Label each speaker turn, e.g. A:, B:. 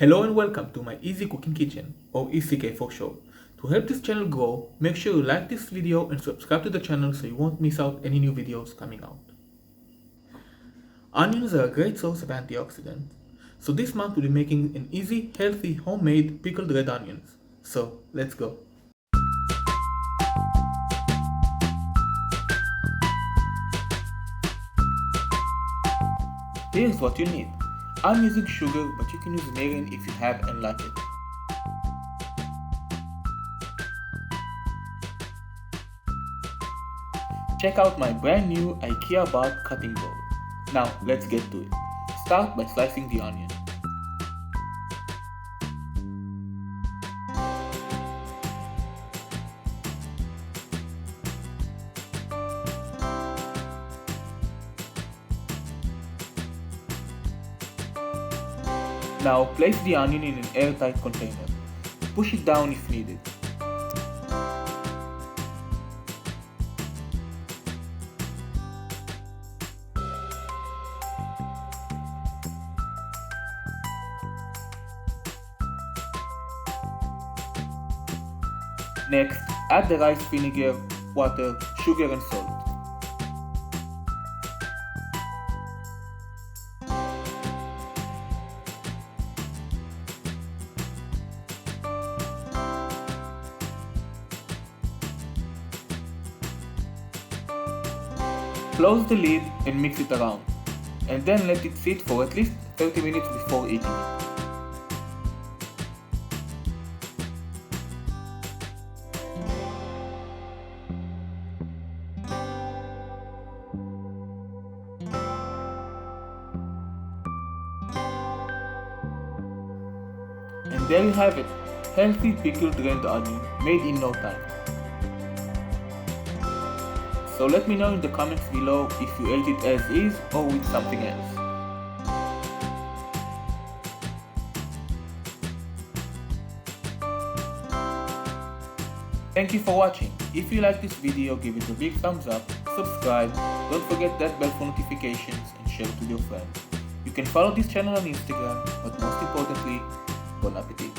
A: Hello and welcome to my Easy Cooking Kitchen, or ECK for short. To help this channel grow, make sure you like this video and subscribe to the channel so you won't miss out any new videos coming out. Onions are a great source of antioxidants, so this month we'll be making an easy, healthy, homemade pickled red onions. So, let's go. Here's what you need. I'm using sugar, but you can use margarine if you have and like it. Check out my brand new IKEA bar cutting board. Now let's get to it. Start by slicing the onion. Now place the onion in an airtight container. Push it down if needed. Next, add the rice vinegar, water, sugar and salt. Close the lid and mix it around, and then let it sit for at least 30 minutes before eating it. And there you have it, healthy pickled red onion made in no time. So let me know in the comments below if you ate it as is or with something else. Thank you for watching. If you like this video, give it a big thumbs up, subscribe, don't forget that bell for notifications and share it with your friends. You can follow this channel on Instagram, but most importantly, bon appetit.